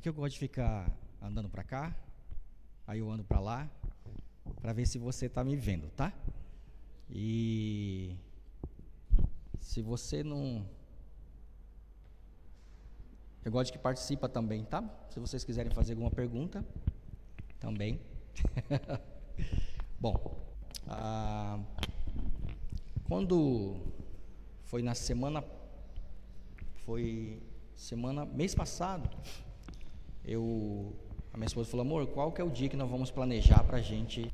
É que eu gosto de ficar andando para cá, aí eu ando para lá, para ver se você está me vendo, tá? E se você não... Eu gosto de que participa também, tá? Se vocês quiserem fazer alguma pergunta, também. Bom, quando foi na semana... mês passado, a minha esposa falou: amor, qual que é o dia que nós vamos planejar para a gente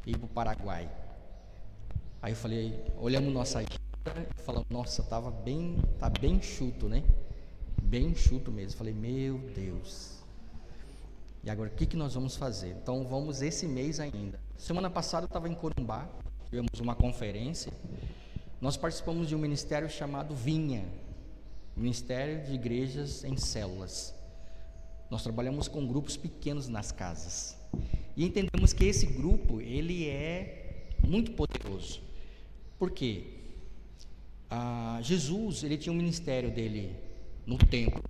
ir para o Paraguai? Aí eu falei, olhamos nossa agenda e falamos, nossa, tá bem enxuto, né? Bem enxuto mesmo. Falei, meu Deus, e agora o que nós vamos fazer? Então vamos esse mês ainda. Semana passada eu estava em Corumbá, tivemos uma conferência, nós participamos de um ministério chamado Vinha, Ministério de Igrejas em Células. Nós trabalhamos com grupos pequenos nas casas e entendemos que esse grupo, ele é muito poderoso. Por quê? Jesus, ele tinha um ministério dele no templo,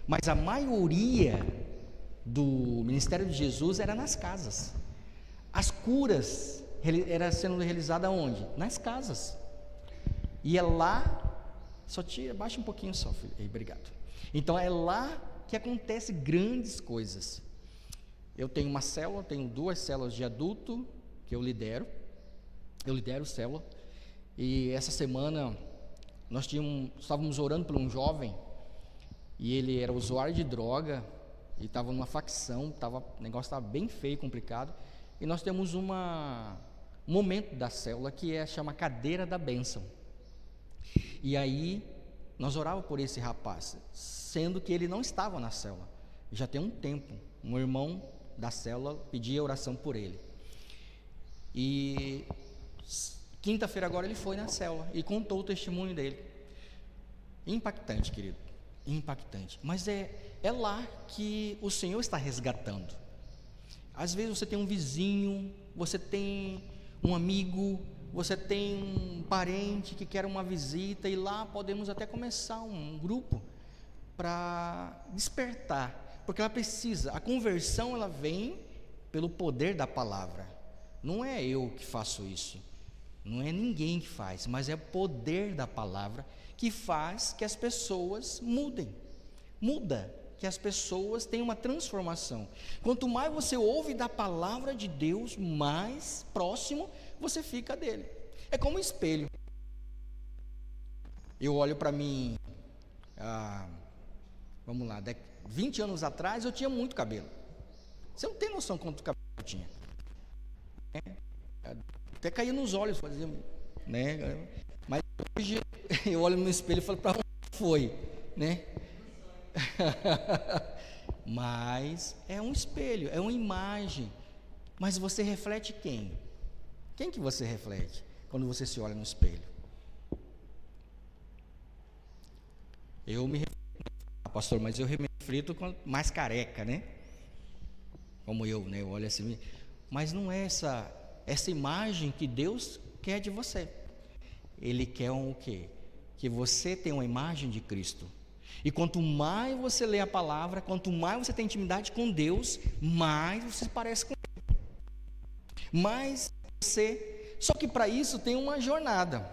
mas a maioria do ministério de Jesus era nas casas. As curas eram sendo realizadas onde? Nas casas. E é lá, baixa um pouquinho só, filho. Obrigado. Então é lá que acontece grandes coisas. Eu tenho uma célula, tenho 2 células de adulto que eu lidero célula, e essa semana nós estávamos orando por um jovem, e ele era usuário de droga, e estava numa facção, o negócio estava bem feio, complicado, e nós temos um momento da célula que chama cadeira da bênção, e aí nós orávamos por esse rapaz, sendo que ele não estava na célula, já tem um tempo. Um irmão da célula pedia oração por ele, e quinta-feira agora ele foi na célula e contou o testemunho dele. Impactante, querido, impactante. Mas é lá que o Senhor está resgatando. Às vezes você tem um vizinho, você tem um amigo, você tem um parente que quer uma visita, e lá podemos até começar um grupo para despertar, porque ela precisa. A conversão, ela vem pelo poder da palavra. Não é eu que faço isso, não é ninguém que faz, mas é o poder da palavra que faz que as pessoas que as pessoas tenham uma transformação. Quanto mais você ouve da palavra de Deus, mais próximo você fica dele. É como um espelho. Eu olho para mim, vamos lá, 20 anos atrás eu tinha muito cabelo. Você não tem noção quanto cabelo eu tinha. Até caía nos olhos, fazia, né? Mas hoje eu olho no espelho e falo, para onde foi, né? Mas é um espelho, é uma imagem. Mas você reflete quem? Quem que você reflete quando você se olha no espelho? Eu me reflito, pastor, mas eu me reflito mais careca, né? Como eu, né? Eu olho assim, mas não é essa imagem que Deus quer de você. Ele quer o quê? Que você tenha uma imagem de Cristo. E quanto mais você lê a palavra, quanto mais você tem intimidade com Deus, mais você se parece com Ele. Mais você... Só que para isso tem uma jornada.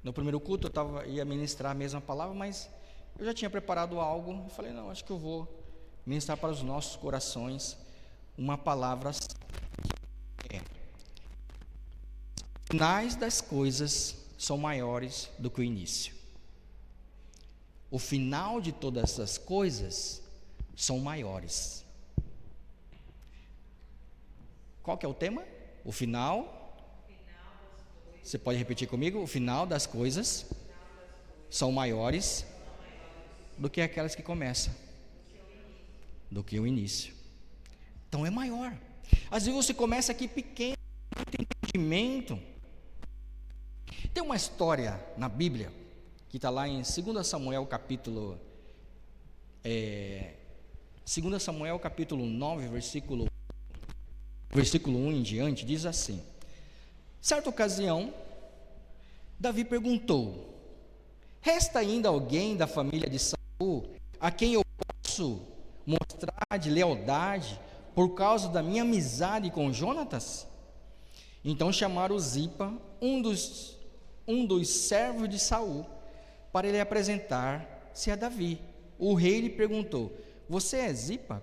No primeiro culto ia ministrar a mesma palavra, mas eu já tinha preparado algo. Eu falei, não, acho que eu vou ministrar para os nossos corações uma palavra. Os finais das coisas são maiores do que o início. O final de todas essas coisas são maiores. Qual que é o tema? O final. Você pode repetir comigo? O final das coisas são maiores do que aquelas que começam, do que o início. Então é maior. Às vezes você começa aqui pequeno, não tem entendimento. Tem uma história na Bíblia que está lá em 2 Samuel capítulo 9, versículo 1 em diante, diz assim: certa ocasião, Davi perguntou: resta ainda alguém da família de Saul a quem eu posso mostrar de lealdade por causa da minha amizade com Jonatas? Então chamaram Zipa, um dos servos de Saul, para ele apresentar-se a Davi. O rei lhe perguntou: você é Zipa?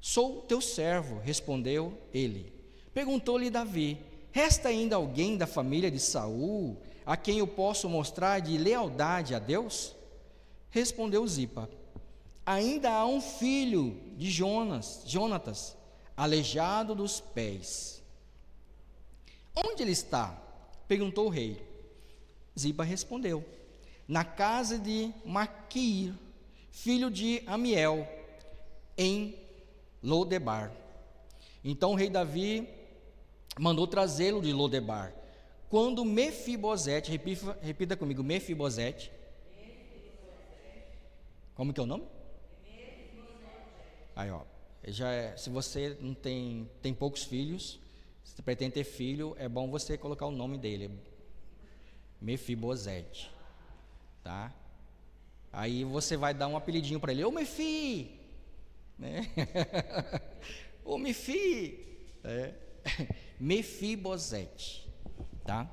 Sou teu servo, respondeu ele. Perguntou-lhe Davi: resta ainda alguém da família de Saul a quem eu posso mostrar de lealdade a Deus? Respondeu Zipa: ainda há um filho de Jonatas, aleijado dos pés. Onde ele está? Perguntou o rei. Ziba respondeu: na casa de Maquir, filho de Amiel, em Lodebar. Então o rei Davi mandou trazê-lo de Lodebar. Quando Mefibosete, repita comigo, Mefibosete. Como que é o nome? Aí, ó, se você não tem poucos filhos, se você pretende ter filho, é bom você colocar o nome dele, Mefibosete, tá? Aí você vai dar um apelidinho para ele: ô Mefi, né? Ô Mefi, Mefibosete, tá?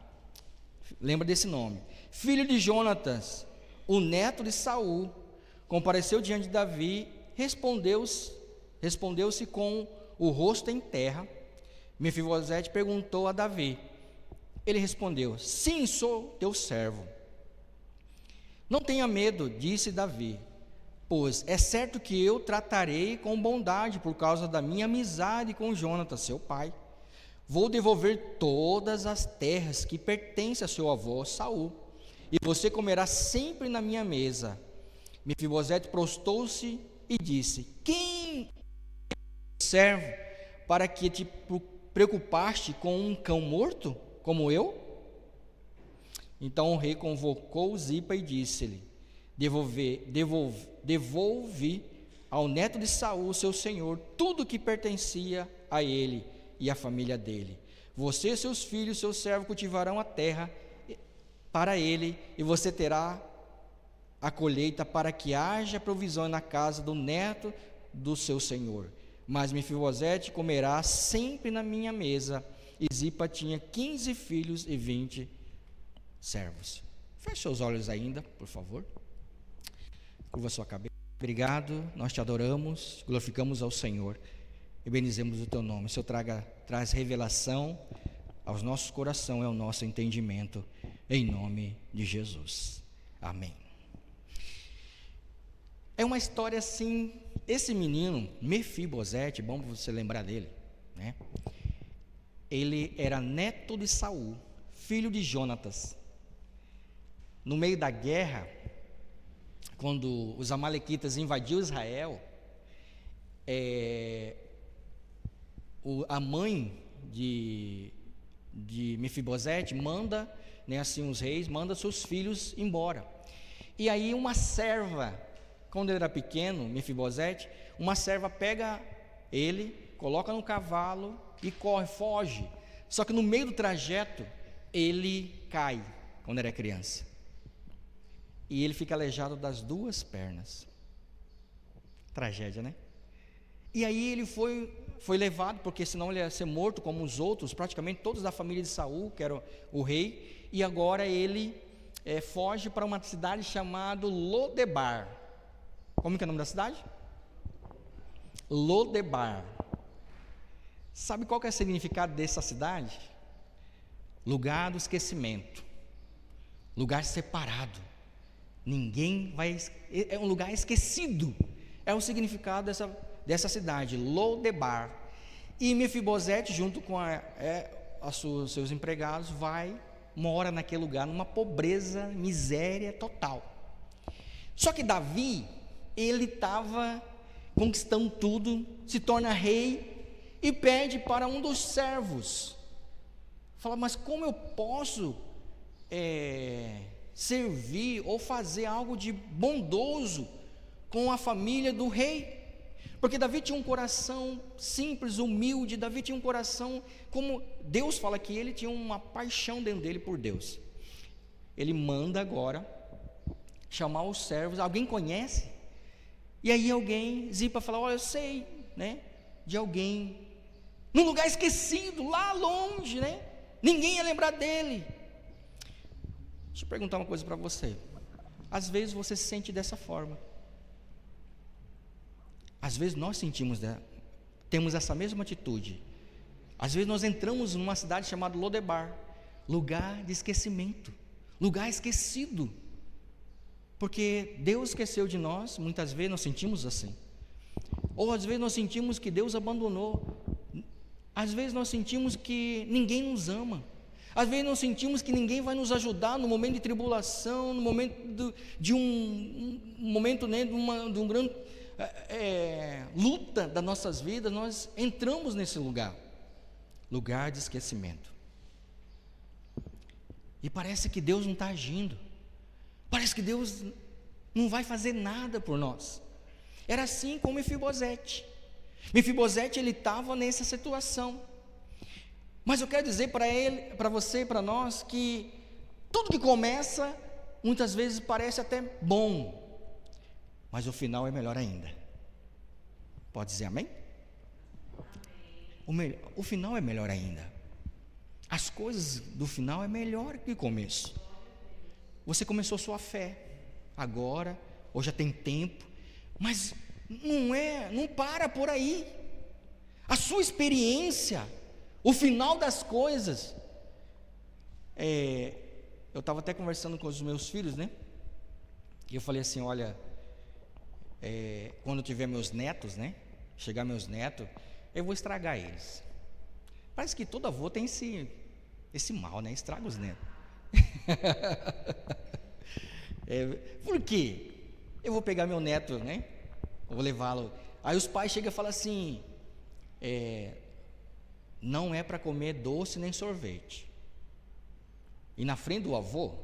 Lembra desse nome. Filho de Jonatas, o neto de Saul, compareceu diante de Davi, respondeu-se com o rosto em terra. Mefibosete perguntou a Davi. Ele respondeu: sim, sou teu servo. Não tenha medo, disse Davi, pois é certo que eu tratarei com bondade por causa da minha amizade com Jonatas, seu pai. Vou devolver todas as terras que pertencem a seu avô Saul, e você comerá sempre na minha mesa. Mefibosete prostou-se e disse: quem é o servo para que te preocupaste com um cão morto como eu? Então o rei convocou Zipa e disse-lhe: devolvi ao neto de Saul, seu senhor, tudo que pertencia a ele e à família dele. Você, seus filhos, seu servo cultivarão a terra para ele, e você terá a colheita para que haja provisão na casa do neto do seu senhor. Mas Mefibosete comerá sempre na minha mesa. E Zipa tinha 15 filhos e 20 servos. Feche seus olhos ainda, por favor. Curva sua cabeça. Obrigado, nós te adoramos, glorificamos ao Senhor e bendizemos o teu nome. O Senhor traz revelação aos nossos corações e ao nosso entendimento, em nome de Jesus. Amém. É uma história assim. Esse menino, Mefibosete, bom você lembrar dele, né? Ele era neto de Saul, filho de Jonatas. No meio da guerra, quando os amalequitas invadiram Israel, a mãe de Mefibosete manda, né, assim, os reis, manda seus filhos embora. E aí uma serva, quando ele era pequeno, Mefibosete, uma serva pega ele, coloca no cavalo e corre, foge. Só que no meio do trajeto, ele cai, quando era criança. E ele fica aleijado das duas pernas. Tragédia, né? E aí ele foi levado, porque senão ele ia ser morto como os outros, praticamente todos da família de Saul, que era o rei. E agora ele foge para uma cidade chamada Lodebar. Como que é o nome da cidade? Lodebar. Sabe qual que é o significado dessa cidade? Lugar do esquecimento, lugar separado. Ninguém vai, é um lugar esquecido. É o significado dessa cidade, Lodebar. E Mefibosete, junto com seus empregados, mora naquele lugar, numa pobreza, miséria total. Só que Davi, ele estava conquistando tudo, se torna rei e pede para um dos servos. Fala: mas como eu posso servir ou fazer algo de bondoso com a família do rei? Porque Davi tinha um coração simples, humilde. Davi tinha um coração, como Deus fala que ele tinha uma paixão dentro dele por Deus. Ele manda agora chamar os servos. Alguém conhece? E aí Zipa fala: olha, eu sei, né, de alguém, num lugar esquecido, lá longe, né? Ninguém ia lembrar dele. Deixa eu perguntar uma coisa para você. Às vezes você se sente dessa forma. Às vezes nós temos essa mesma atitude. Às vezes nós entramos numa cidade chamada Lodebar, lugar de esquecimento, lugar esquecido, porque Deus esqueceu de nós. Muitas vezes nós sentimos assim. Ou às vezes nós sentimos que Deus abandonou. Às vezes nós sentimos que ninguém nos ama. Às vezes nós sentimos que ninguém vai nos ajudar no momento de tribulação, no momento de um momento, né, de um grande luta das nossas vidas. Nós entramos nesse lugar de esquecimento. E parece que Deus não está agindo. Parece que Deus não vai fazer nada por nós. Era assim com Mefibosete. Mefibosete, ele estava nessa situação. Mas eu quero dizer para você e para nós, que tudo que começa, muitas vezes parece até bom, mas o final é melhor ainda. Pode dizer amém? O final é melhor ainda. As coisas do final é melhor que o começo. Você começou sua fé agora, ou já tem tempo, mas não para por aí. A sua experiência, o final das coisas. Eu estava até conversando com os meus filhos, né? E eu falei assim: olha, quando tiver meus netos, né? Chegar meus netos, eu vou estragar eles. Parece que todo avô tem esse mal, né? Estraga os netos. Por quê? Eu vou pegar meu neto, né? Eu vou levá-lo. Aí os pais chegam e falam assim: não é para comer doce nem sorvete. E na frente do avô,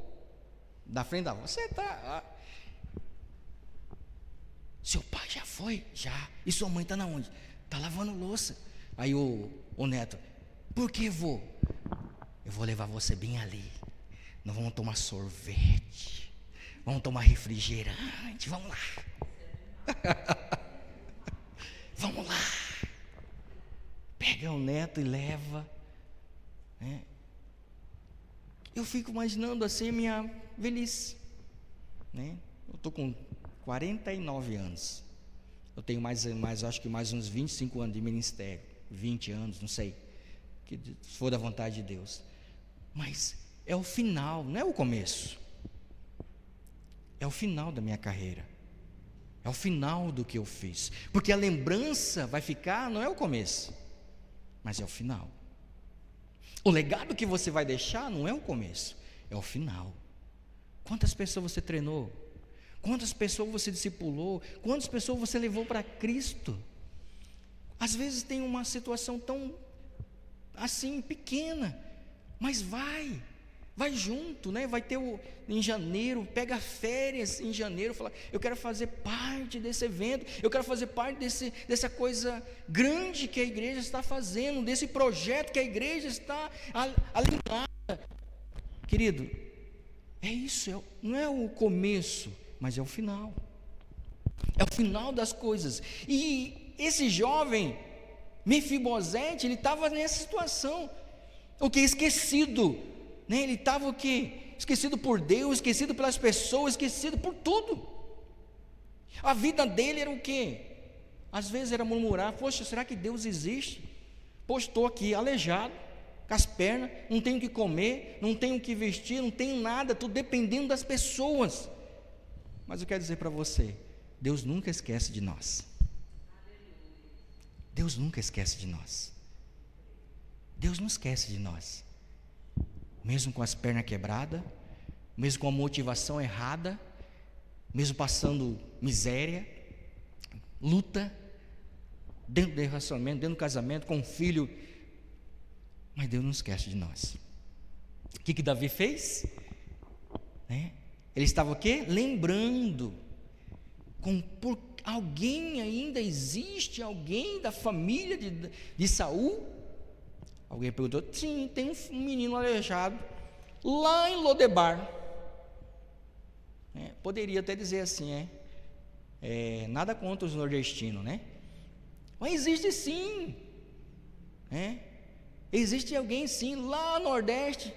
você está. Seu pai já foi? Já. E sua mãe está na onde? Está lavando louça. Aí o neto: por que, vô? Eu vou levar você bem ali. Nós vamos tomar sorvete, vamos tomar refrigerante, vamos lá. Vamos lá. Pega o neto e leva, né? Eu fico imaginando assim minha velhice, né? Eu estou com 49 anos. Eu tenho acho que mais uns 25 anos de ministério, 20 anos, não sei, que se for da vontade de Deus. Mas é o final, não é o começo. É o final da minha carreira. É o final do que eu fiz. Porque a lembrança vai ficar, não é o começo, mas é o final. O legado que você vai deixar não é o começo, é o final. Quantas pessoas você treinou? Quantas pessoas você discipulou? Quantas pessoas você levou para Cristo? Às vezes tem uma situação tão assim, pequena, mas vai junto, né? Vai ter em janeiro, pega férias em janeiro, fala: eu quero fazer parte desse evento, eu quero fazer parte dessa coisa grande que a igreja está fazendo, desse projeto que a igreja está alinhada. Querido, é isso, não é o começo, mas é o final. É o final das coisas. E esse jovem Mefibosete, ele estava nessa situação, o que? Esquecido, né? Ele estava o que? Esquecido por Deus, esquecido pelas pessoas, esquecido por tudo. A vida dele era o que? Às vezes era murmurar: poxa, será que Deus existe? Poxa, estou aqui aleijado, com as pernas, não tenho o que comer, não tenho o que vestir, não tenho nada, estou dependendo das pessoas. Mas eu quero dizer para você, Deus nunca esquece de nós. Deus nunca esquece de nós. Deus não esquece de nós. Mesmo com as pernas quebradas, mesmo com a motivação errada, mesmo passando miséria, luta, dentro do relacionamento, dentro do casamento, com um filho, mas Deus não esquece de nós. O que Davi fez? Ele estava o quê? Lembrando, alguém ainda existe, alguém da família de Saul? Alguém perguntou: sim, tem um menino aleijado lá em Lodebar. Poderia até dizer assim, nada contra os nordestinos, né? Mas existe sim, existe alguém sim, lá no Nordeste,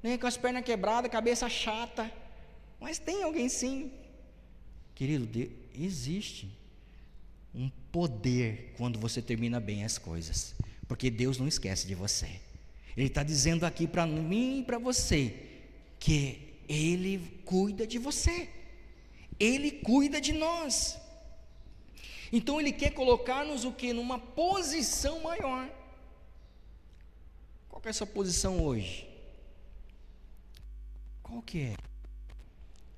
né, com as pernas quebradas, cabeça chata, mas tem alguém sim, querido, existe um poder quando você termina bem as coisas, porque Deus não esquece de você. Ele está dizendo aqui para mim e para você, que Ele cuida de você, Ele cuida de nós. Então Ele quer colocar-nos o que? Numa posição maior. Qual que é a sua posição hoje? Qual que é?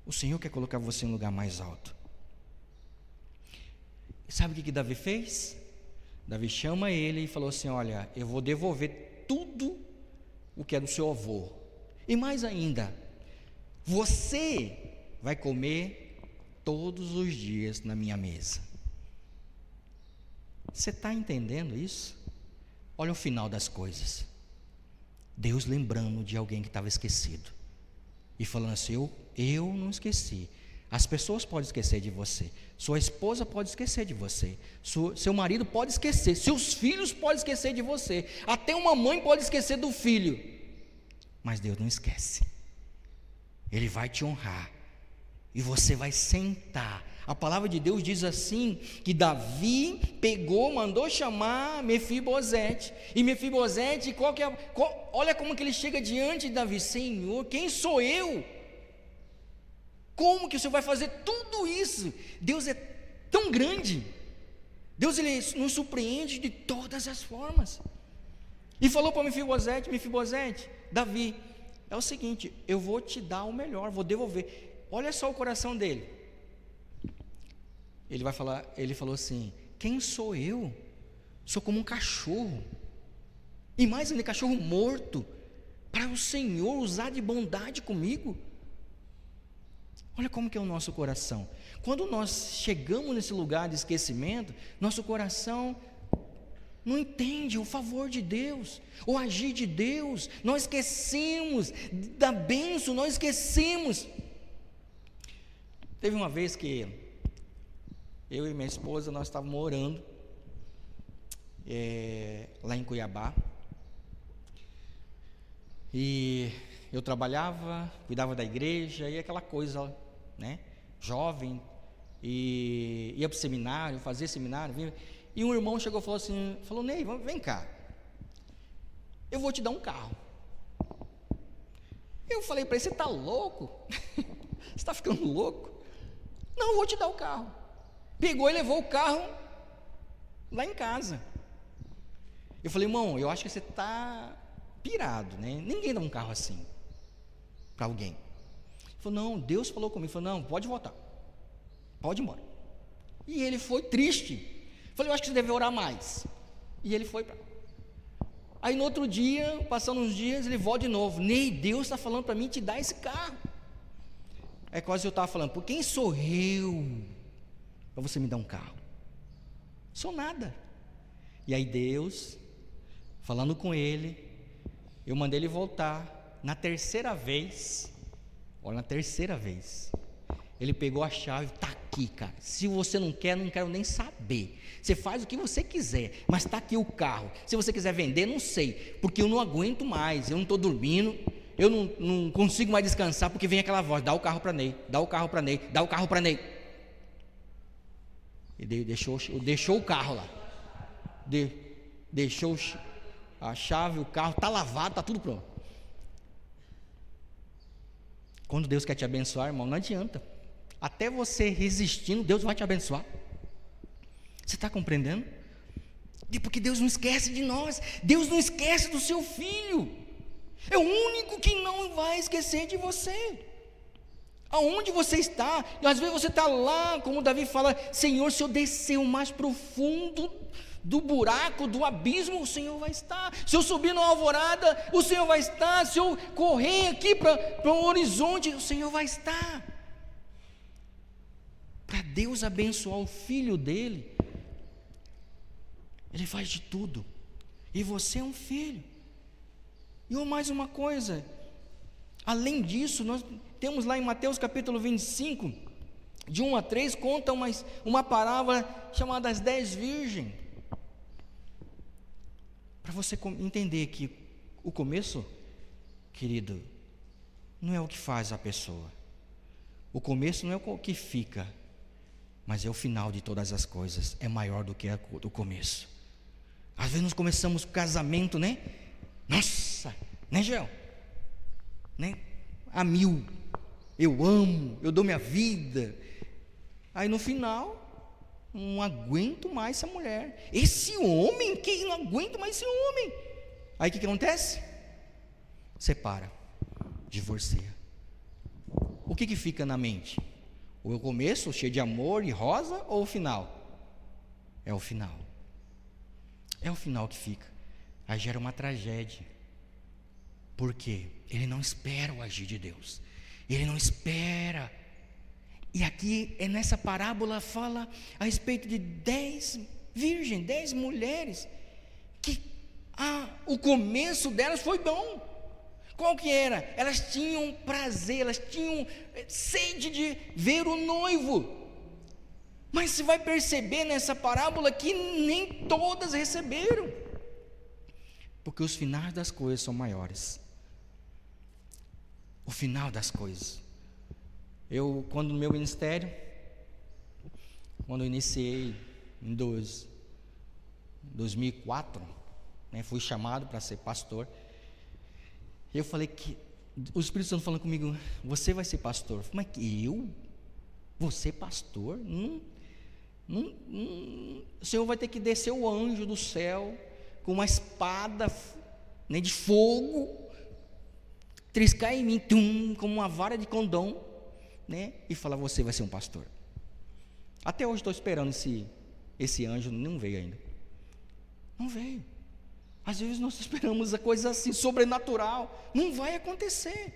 O Senhor quer colocar você em um lugar mais alto. Sabe o que Davi fez? Davi chama ele e falou assim: olha, eu vou devolver tudo o que é do seu avô, e mais ainda, você vai comer todos os dias na minha mesa. Você está entendendo isso? Olha o final das coisas, Deus lembrando de alguém que estava esquecido, e falando assim: eu não esqueci. As pessoas podem esquecer de você, sua esposa pode esquecer de você, seu marido pode esquecer, seus filhos podem esquecer de você, até uma mãe pode esquecer do filho, mas Deus não esquece. Ele vai te honrar, e você vai sentar. A palavra de Deus diz assim, que Davi mandou chamar Mefibosete, e Mefibosete, olha como que ele chega diante de Davi: Senhor, quem sou eu? Como que o Senhor vai fazer tudo isso? Deus é tão grande, Deus ele nos surpreende de todas as formas. E falou para Mefibosete: Mefibosete, Davi, é o seguinte, eu vou te dar o melhor, vou devolver. Olha só o coração dele. Ele falou assim: quem sou eu? Sou como um cachorro, e mais ainda, cachorro morto, para o Senhor usar de bondade comigo. Olha como que é o nosso coração. Quando nós chegamos nesse lugar de esquecimento, nosso coração não entende o favor de Deus, o agir de Deus. Nós esquecemos da bênção, nós esquecemos. Teve uma vez que eu e minha esposa, nós estávamos orando lá em Cuiabá, e eu trabalhava, cuidava da igreja, e aquela coisa, né, jovem, e ia para o seminário, fazia seminário, e um irmão chegou e falou: Ney, vem cá, eu vou te dar um carro. Eu falei para ele: você está louco? Você está ficando louco? Não, eu vou te dar o carro. Pegou e levou o carro lá em casa. Eu falei: irmão, eu acho que você está pirado, né? Ninguém dá um carro assim para alguém. Ele falou: não, Deus falou comigo. Ele falou: não, pode voltar, pode ir embora. E ele foi triste. Eu falei: eu acho que você deve orar mais. E ele foi para. Aí no outro dia, passando uns dias, ele volta de novo: Ney, Deus está falando para mim te dar esse carro. É quase eu estava falando: por quem sou eu para você me dar um carro? Sou nada. E aí Deus, falando com ele, eu mandei ele voltar. Na terceira vez, olha, na terceira vez, ele pegou a chave: está aqui, cara, se você não quero nem saber, você faz o que você quiser, mas está aqui o carro, se você quiser vender, não sei, porque eu não aguento mais, eu não estou dormindo, eu não consigo mais descansar, porque vem aquela voz: dá o carro para Ney, dá o carro para Ney, dá o carro para Ney. Ele deixou o carro lá, deixou a chave, o carro está lavado, está tudo pronto. Quando Deus quer te abençoar, irmão, não adianta, até você resistindo, Deus vai te abençoar. Você está compreendendo? Porque Deus não esquece de nós, Deus não esquece do seu filho, é o único que não vai esquecer de você. Aonde você está, e às vezes você está lá, como Davi fala: Senhor, se eu descer o mais profundo do buraco, do abismo, o Senhor vai estar. Se eu subir na alvorada, o Senhor vai estar. Se eu correr aqui para um horizonte, o Senhor vai estar. Para Deus abençoar o filho dele, Ele faz de tudo, e você é um filho. E mais uma coisa, além disso, nós temos lá em Mateus capítulo 25, de 1 a 3, conta uma parábola chamada as 10 virgens, para você entender que o começo, querido, não é o que faz a pessoa, o começo não é o que fica, mas é o final de todas as coisas, é maior do que o começo. Às vezes nós começamos o casamento, né? Nossa, né, Gel? Né? A mil, eu amo, eu dou minha vida. Aí no final, não aguento mais essa mulher. Esse homem, que não aguento mais esse homem. Aí o que acontece? Separa, divorcia. O que fica na mente? O começo, cheio de amor e rosa, ou o final? É o final. É o final que fica. Aí gera uma tragédia. Por quê? Ele não espera o agir de Deus. Ele não espera. E aqui, nessa parábola, fala a respeito de 10 virgens, 10 mulheres, que o começo delas foi bom. Qual que era? Elas tinham prazer, elas tinham sede de ver o noivo. Mas você vai perceber nessa parábola que nem todas receberam, porque os finais das coisas são maiores. O final das coisas. Quando no meu ministério, quando eu iniciei em 2004, né, fui chamado para ser pastor. Eu falei que o Espírito Santo falando comigo, você vai ser pastor. Eu falei, mas que eu? Vou ser pastor? O Senhor vai ter que descer o anjo do céu com uma espada, né, de fogo, triscar em mim, como uma vara de condom, né, e falar, você vai ser um pastor. Até hoje estou esperando esse anjo, não veio ainda. Não veio. Às vezes nós esperamos a coisa assim, sobrenatural, não vai acontecer.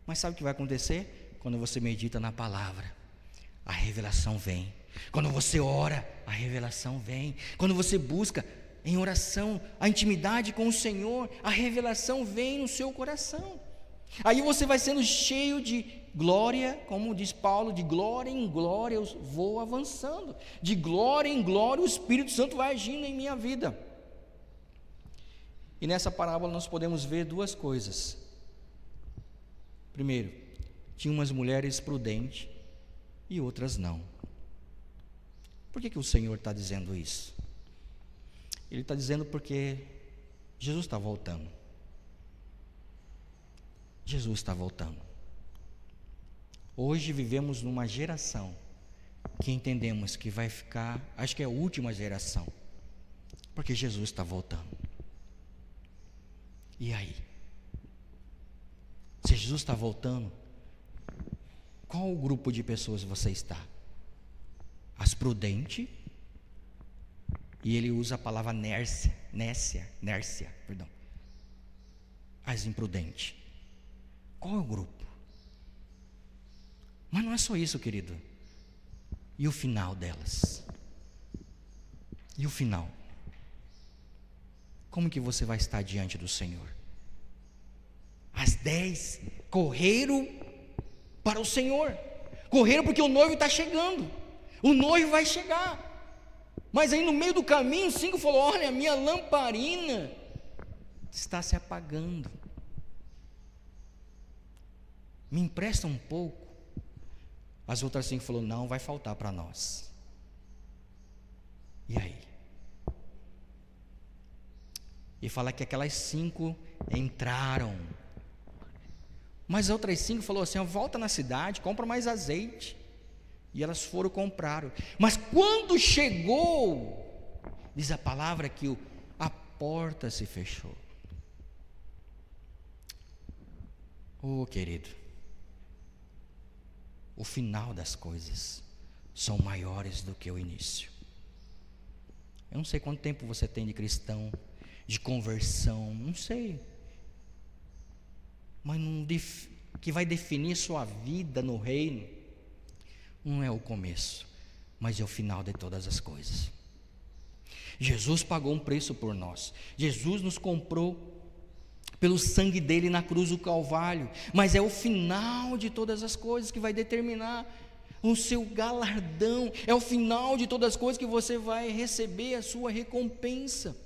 Mas sabe o que vai acontecer? Quando você medita na palavra, a revelação vem. Quando você ora, a revelação vem. Quando você busca em oração a intimidade com o Senhor, a revelação vem no seu coração. Aí você vai sendo cheio de glória, como diz Paulo, de glória em glória eu vou avançando. De glória em glória o Espírito Santo vai agindo em minha vida. E nessa parábola nós podemos ver duas coisas. Primeiro, tinha umas mulheres prudentes e outras não. Por que o Senhor está dizendo isso? Ele está dizendo porque Jesus está voltando. Jesus está voltando. Hoje vivemos numa geração que entendemos que vai ficar, acho que é a última geração, porque Jesus está voltando. E aí? Se Jesus está voltando, qual o grupo de pessoas você está? As prudentes, e ele usa a palavra nércia, perdão. As imprudentes. Qual é o grupo? Mas não é só isso, querido. E o final delas? E o final? Como que você vai estar diante do Senhor? As 10 correram para o Senhor. Correram porque o noivo está chegando. O noivo vai chegar. Mas aí no meio do caminho, 5 falou, olha, a minha lamparina está se apagando. Me empresta um pouco. As outras 5 falou, não, vai faltar para nós. E aí? E fala que aquelas 5 entraram. Mas as outras 5 falou assim, volta na cidade, compra mais azeite. E elas foram comprar. Mas quando chegou, diz a palavra que a porta se fechou. Oh, querido, o final das coisas são maiores do que o início. Eu não sei quanto tempo você tem de cristão, de conversão, não sei. Mas que vai definir sua vida no reino, não é o começo, mas é o final de todas as coisas. Jesus pagou um preço por nós. Jesus nos comprou pelo sangue dele na cruz do Calvário, mas é o final de todas as coisas que vai determinar o seu galardão, é o final de todas as coisas que você vai receber a sua recompensa.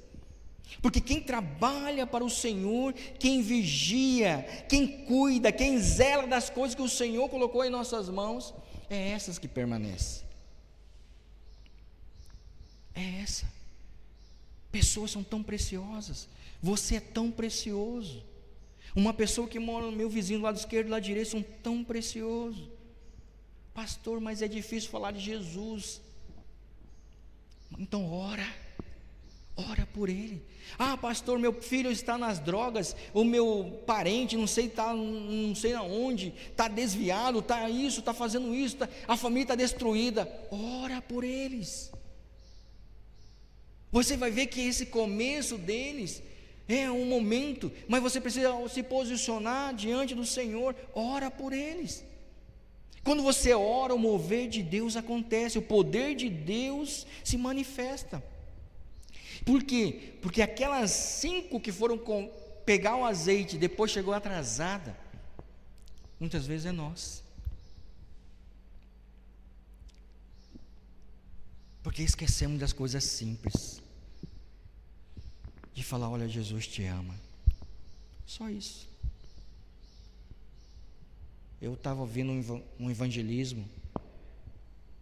Porque quem trabalha para o Senhor, quem vigia, quem cuida, quem zela das coisas que o Senhor colocou em nossas mãos, é essas que permanecem. É essa. Pessoas são tão preciosas. Você é tão precioso. Uma pessoa que mora no meu vizinho do lado esquerdo, do lado direito, são tão preciosos. Pastor, mas é difícil falar de Jesus. Então ora por ele. Ah, pastor, meu filho está nas drogas, o meu parente, não sei aonde, está desviado, está isso, está fazendo isso, a família está destruída. Ora por eles. Você vai ver que esse começo deles é um momento, mas você precisa se posicionar diante do Senhor. Ora por eles. Quando você ora, o mover de Deus acontece, o poder de Deus se manifesta. Por quê? Porque aquelas 5 que foram pegar o azeite, depois chegou atrasada, muitas vezes é nós. Porque esquecemos das coisas simples, de falar: olha, Jesus te ama. Só isso. Eu estava ouvindo um evangelismo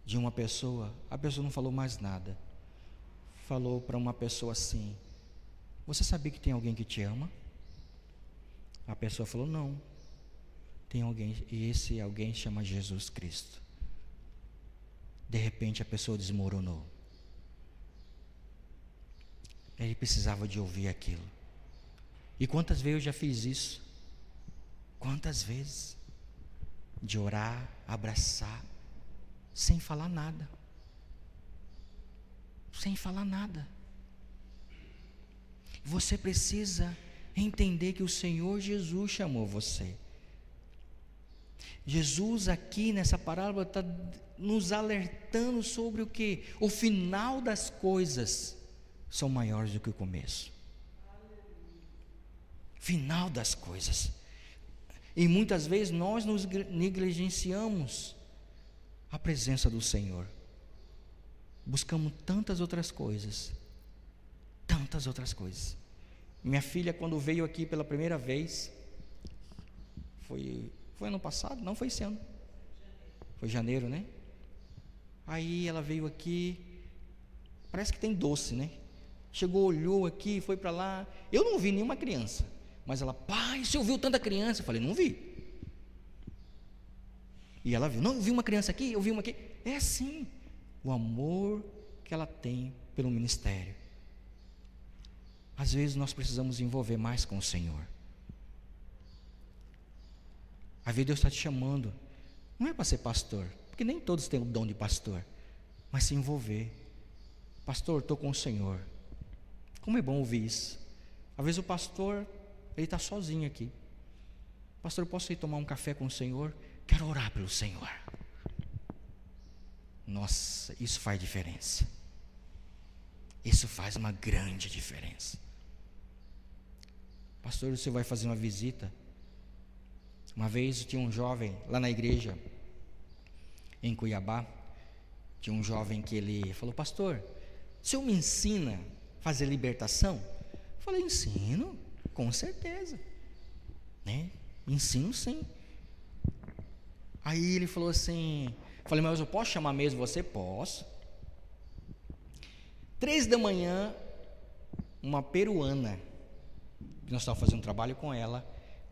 de uma pessoa, a pessoa não falou mais nada. Falou para uma pessoa assim: você sabia que tem alguém que te ama? A pessoa falou: não, tem alguém, e esse alguém chama Jesus Cristo. De repente a pessoa desmoronou. Ele precisava de ouvir aquilo. E quantas vezes eu já fiz isso? Quantas vezes? De orar, abraçar, sem falar nada. Sem falar nada. Você precisa entender que o Senhor Jesus chamou você. Jesus aqui nessa parábola está nos alertando sobre o que? O final das coisas são maiores do que o começo. Final das coisas. E muitas vezes nós nos negligenciamos a presença do Senhor. Buscamos tantas outras coisas. Tantas outras coisas. Minha filha, quando veio aqui pela primeira vez, foi ano passado? Não, foi esse ano. Foi janeiro, né? Aí ela veio aqui, parece que tem doce, né? Chegou, olhou aqui, foi para lá. Eu não vi nenhuma criança, mas ela: pai, você ouviu tanta criança? Eu falei: não vi. E ela viu: não, eu vi uma criança aqui, eu vi uma aqui. É assim, o amor que ela tem pelo ministério. Às vezes nós precisamos envolver mais com o Senhor. Às vezes Deus está te chamando, não é para ser pastor, porque nem todos têm o dom de pastor, mas se envolver. Pastor, estou com o Senhor. Como é bom ouvir isso. Às vezes o pastor, ele está sozinho aqui. Pastor, eu posso ir tomar um café com o Senhor? Quero orar pelo Senhor. Nossa, isso faz diferença. Isso faz uma grande diferença. Pastor, você vai fazer uma visita? Uma vez tinha um jovem lá na igreja, em Cuiabá. Tinha um jovem que ele falou: pastor, o senhor me ensina a fazer libertação? Eu falei: ensino, com certeza, né? Ensino sim. Aí ele falou assim, falei: mas eu posso chamar mesmo você? Posso. 3 da manhã, uma peruana, que nós estávamos fazendo um trabalho com ela,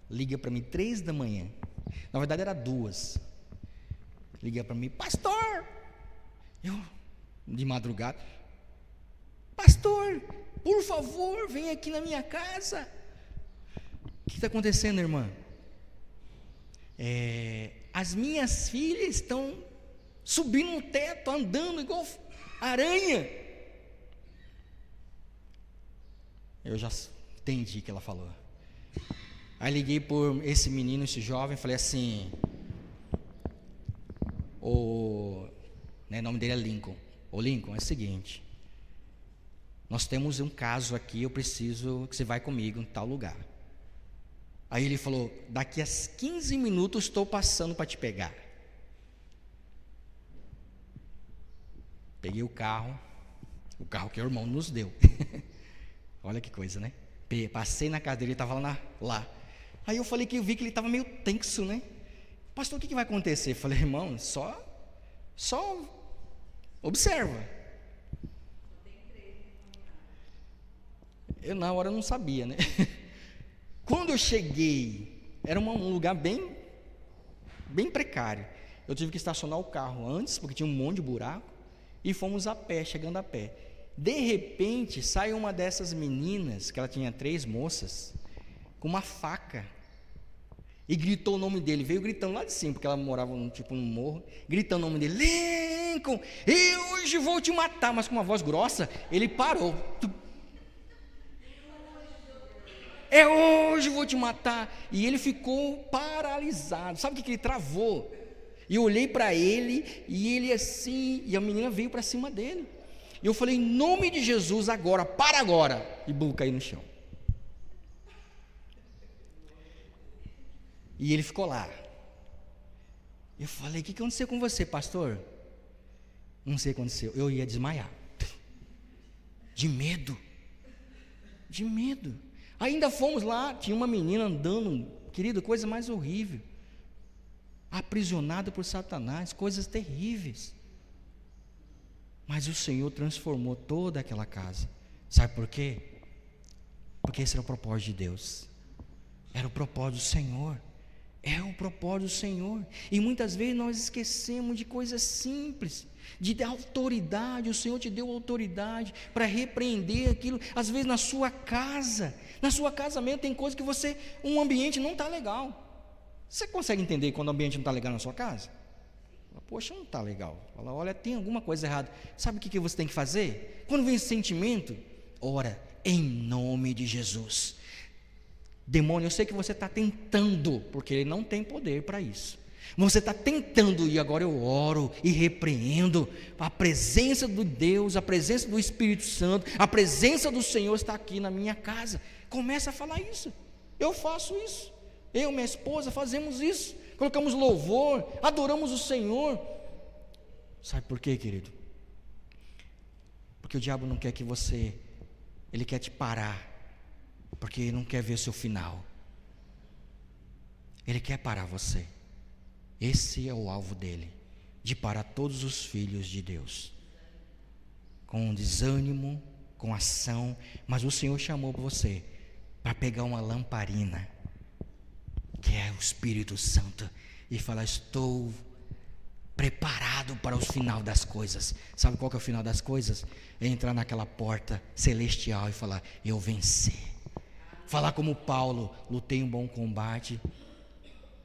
liga para mim 3 da manhã, na verdade era 2, liga para mim: pastor, eu, de madrugada: pastor, por favor, vem aqui na minha casa. O que está acontecendo, irmã? As minhas filhas estão subindo no teto, andando igual aranha. Eu já entendi o que ela falou. Aí liguei por esse menino, esse jovem, falei assim: o nome dele é Lincoln. Ô Lincoln, é o seguinte, nós temos um caso aqui, eu preciso que você vá comigo em tal lugar. Aí ele falou: daqui a 15 minutos estou passando para te pegar. Peguei o carro que o irmão nos deu. Olha que coisa, né? Passei na casa dele, ele estava lá. Aí eu falei que eu vi que ele estava meio tenso, né? Pastor, o que vai acontecer? Eu falei: irmão, só observa. Eu na hora não sabia, né? Quando eu cheguei, era um lugar bem precário. Eu tive que estacionar o carro antes, porque tinha um monte de buraco, e fomos a pé, chegando a pé. De repente, sai uma dessas meninas, que ela tinha 3 moças, com uma faca, e gritou o nome dele. Veio gritando lá de cima, porque ela morava num morro, gritando o nome dele: Lincoln, eu hoje vou te matar. Mas com uma voz grossa, ele parou. É hoje vou te matar. E ele ficou paralisado. Sabe o que ele travou? E eu olhei para ele, e ele assim, e a menina veio para cima dele. E eu falei: em nome de Jesus, agora, para agora. E bum, caiu no chão. E ele ficou lá. Eu falei: o que aconteceu com você, pastor? Não sei o que aconteceu. Eu ia desmaiar. De medo. Ainda fomos lá, tinha uma menina andando, querido, coisa mais horrível, aprisionada por Satanás, coisas terríveis. Mas o Senhor transformou toda aquela casa. Sabe por quê? Porque esse era o propósito de Deus. Era o propósito do Senhor. É o propósito do Senhor. E muitas vezes nós esquecemos de coisas simples, de autoridade. O Senhor te deu autoridade para repreender aquilo. Às vezes na sua casa mesmo tem coisa que um ambiente não está legal. Você consegue entender quando o ambiente não está legal na sua casa? Poxa, não está legal. Fala: olha, tem alguma coisa errada. Sabe o que você tem que fazer? Quando vem esse sentimento, ora em nome de Jesus. Demônio, eu sei que você está tentando, porque ele não tem poder para isso. Você está tentando, e agora eu oro e repreendo. A presença de Deus, a presença do Espírito Santo, a presença do Senhor está aqui na minha casa. Começa a falar isso. Eu faço isso. Eu e minha esposa fazemos isso. Colocamos louvor, adoramos o Senhor. Sabe por quê, querido? Porque o diabo não quer que ele quer te parar, porque ele não quer ver o seu final. Ele quer parar você. Esse é o alvo dele, de parar todos os filhos de Deus, com desânimo, com ação. Mas o Senhor chamou você para pegar uma lamparina, que é o Espírito Santo, e falar: estou preparado para o final das coisas. Sabe qual que é o final das coisas? É entrar naquela porta celestial e falar: eu venci. Falar como Paulo: lutei um bom combate,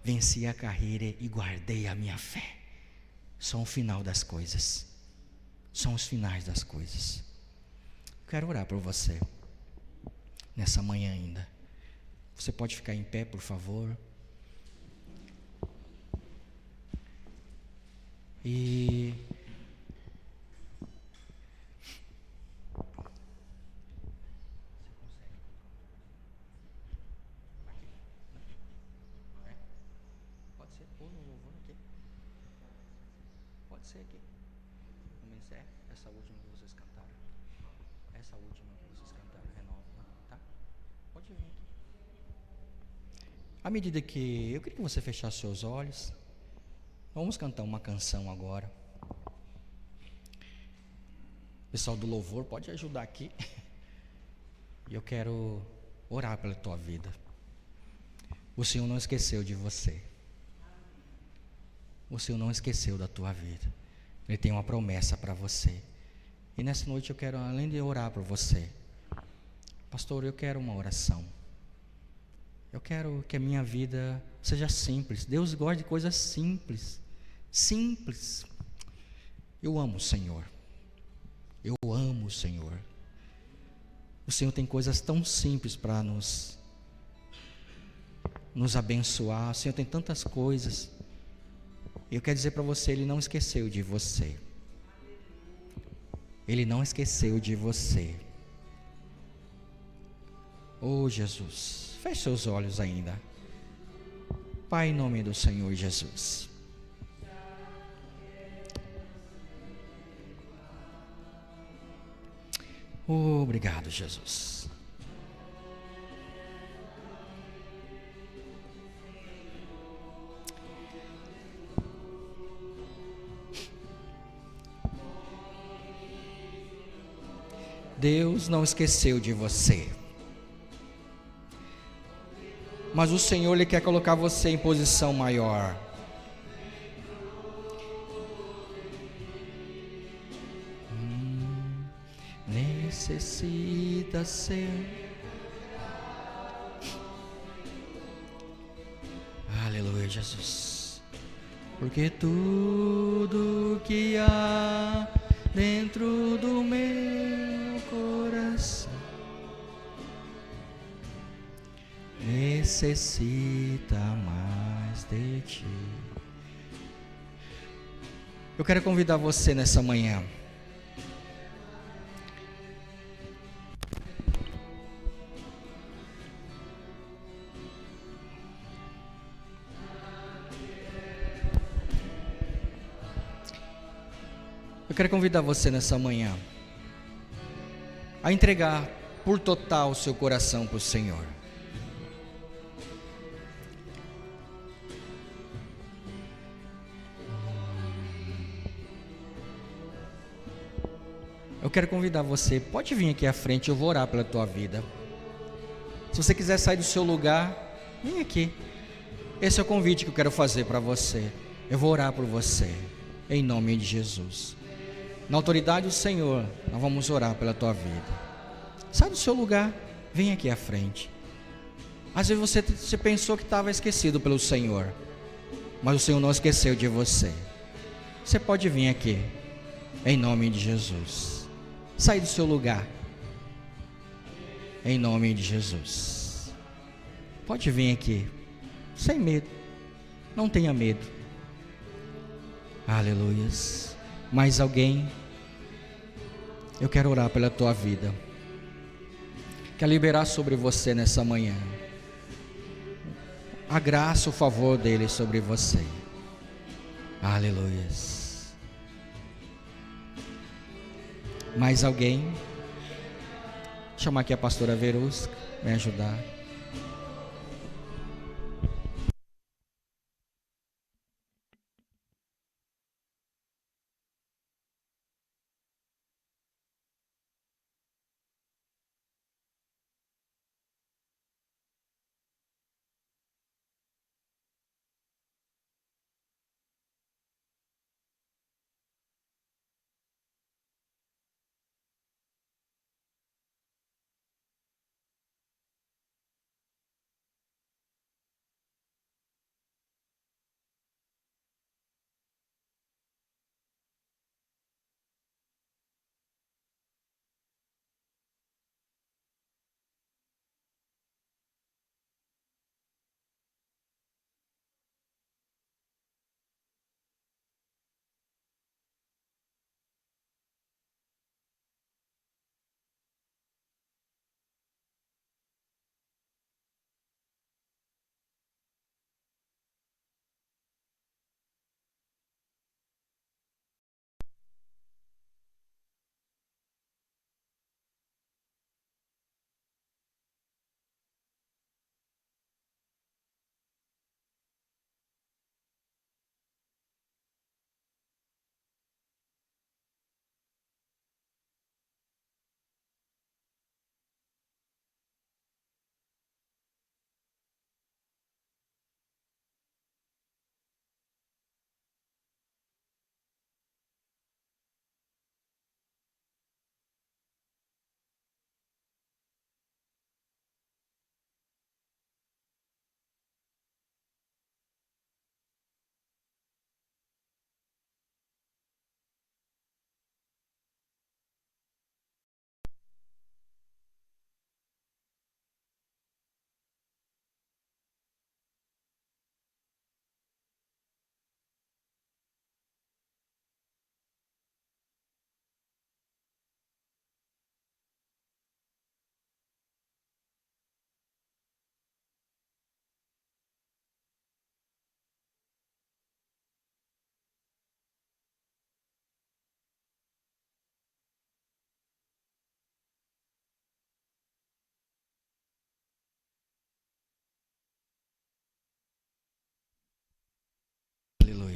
venci a carreira e guardei a minha fé. São o final das coisas. São os finais das coisas. Quero orar por você nessa manhã ainda. Você pode ficar em pé, por favor? E pode ser ou no louvor aqui. Pode ser aqui. No ministério, essa última que vocês cantaram. Essa última que vocês cantaram, renova, tá? Pode vir aqui. À medida que eu queria que você fechasse seus olhos. Vamos cantar uma canção agora. O pessoal do louvor pode ajudar aqui. E eu quero orar pela tua vida. O Senhor não esqueceu de você. O Senhor não esqueceu da tua vida. Ele tem uma promessa para você. E nessa noite eu quero, além de orar por você, pastor, eu quero uma oração. Eu quero que a minha vida seja simples. Deus gosta de coisas simples. Simples. Eu amo o Senhor. Eu amo o Senhor. O Senhor tem coisas tão simples para nos abençoar. O Senhor tem tantas coisas. Eu quero dizer para você, Ele não esqueceu de você. Ele não esqueceu de você. Oh, Jesus, feche seus olhos ainda. Pai, em nome do Senhor Jesus. Obrigado, Jesus. Deus não esqueceu de você, mas o Senhor Ele quer colocar você em posição maior. Necessita ser. Aleluia, Jesus. Porque tudo que há dentro do meu coração necessita mais de ti. Eu quero convidar você nessa manhã a entregar por total o seu coração para o Senhor. Eu quero convidar você, pode vir aqui à frente, eu vou orar pela tua vida. Se você quiser sair do seu lugar, vem aqui. Esse é o convite que eu quero fazer para você. Eu vou orar por você, em nome de Jesus. Na autoridade do Senhor, nós vamos orar pela tua vida. Sai do seu lugar, vem aqui à frente. Às vezes você pensou que estava esquecido pelo Senhor, mas o Senhor não esqueceu de você. Você pode vir aqui, em nome de Jesus. Sai do seu lugar, em nome de Jesus. Pode vir aqui, sem medo, não tenha medo. Aleluias. Mais alguém? Eu quero orar pela tua vida. Quero liberar sobre você nessa manhã a graça, o favor dele sobre você. Aleluias. Mais alguém? Vou chamar aqui a pastora Verusca, me ajudar.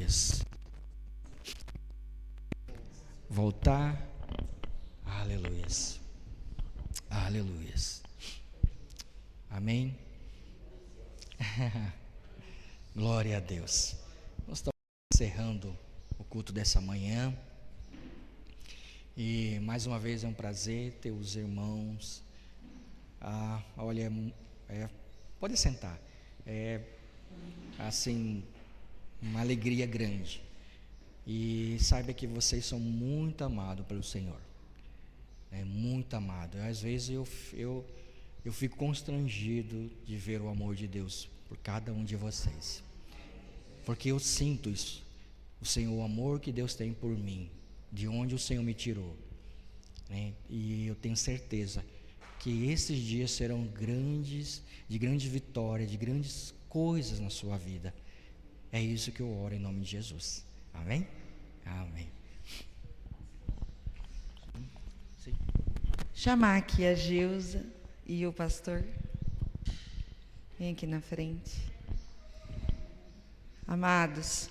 Aleluias. Voltar. Aleluias. Aleluias. Amém. Glória a Deus. Nós estamos encerrando o culto dessa manhã. E mais uma vez é um prazer ter os irmãos. Olha, pode sentar. É assim, uma alegria grande. E saiba que vocês são muito amados pelo Senhor. Muito amado. Às vezes eu fico constrangido de ver o amor de Deus por cada um de vocês, porque eu sinto isso, o amor que Deus tem por mim, de onde o Senhor me tirou, né? E eu tenho certeza que esses dias serão de grande vitória, de grandes coisas na sua vida. É isso que eu oro em nome de Jesus. Amém? Amém. Sim. Chamar aqui a Gilza e o pastor. Vem aqui na frente. Amados,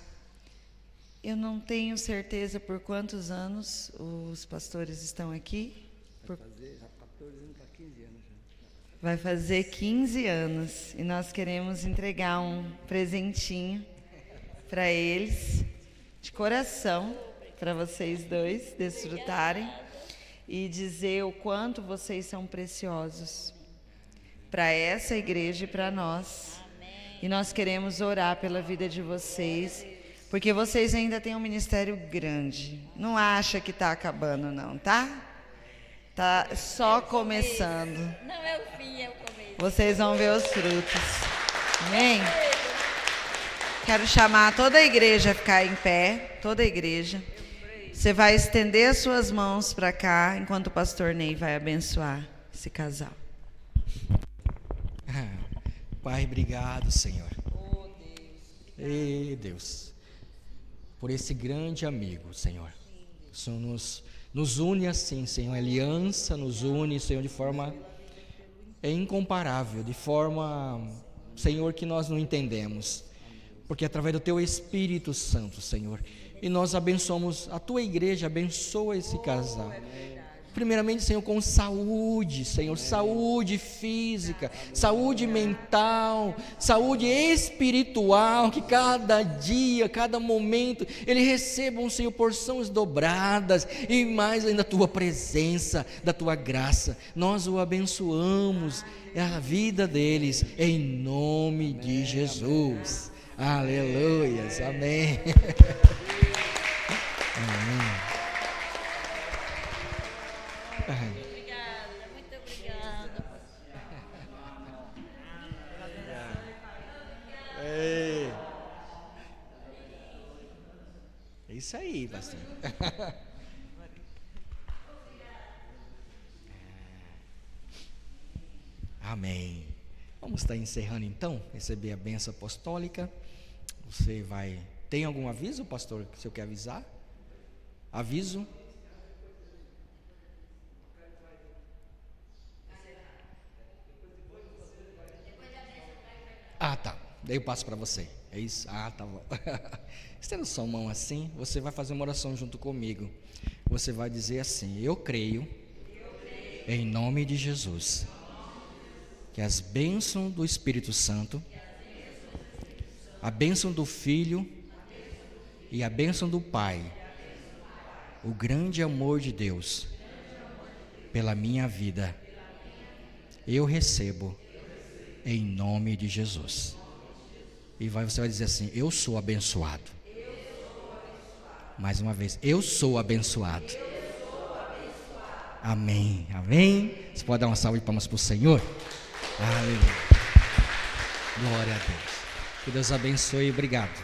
eu não tenho certeza por quantos anos os pastores estão aqui. Vai fazer 15 anos. E nós queremos entregar um presentinho para eles, de coração, para vocês dois desfrutarem. E dizer o quanto vocês são preciosos para essa igreja e para nós. E nós queremos orar pela vida de vocês, porque vocês ainda têm um ministério grande. Não acha que está acabando não, tá? Tá só começando. Não é o fim, é o começo. Vocês vão ver os frutos. Amém? Quero chamar toda a igreja a ficar em pé, toda a igreja. Você vai estender as suas mãos para cá, enquanto o pastor Ney vai abençoar esse casal. Pai, obrigado, Senhor. Ei, Deus, por esse grande amigo, Senhor. O Senhor nos une assim, Senhor. A aliança nos une, Senhor, de forma incomparável, de forma, Senhor, que nós não entendemos. Porque através do Teu Espírito Santo, Senhor, e nós abençoamos a Tua igreja, abençoa esse casal. Primeiramente, Senhor, com saúde, Senhor, saúde física, saúde mental, saúde espiritual, que cada dia, cada momento, eles recebam, Senhor, porções dobradas e mais ainda a Tua presença, da Tua graça. Nós o abençoamos, a vida deles, em nome de Jesus. Aleluias, amém. Muito obrigada. É isso aí, pastor. Amém. Vamos estar encerrando então, receber a bênção apostólica. Você vai... Tem algum aviso, pastor, que o senhor quer avisar? Aviso? Tá. Daí eu passo para você. É isso? Tá bom. Estenda sua mão assim, você vai fazer uma oração junto comigo. Você vai dizer assim: eu creio, em nome de Jesus, que as bênçãos do Espírito Santo, a bênção do Filho e a bênção do Pai, o grande amor de Deus pela minha vida, eu recebo em nome de Jesus. E você vai dizer assim: eu sou abençoado. Mais uma vez, eu sou abençoado. Amém, amém. Você pode dar uma salva de palmas para o Senhor? Aleluia. Glória a Deus. Que Deus abençoe. Obrigado.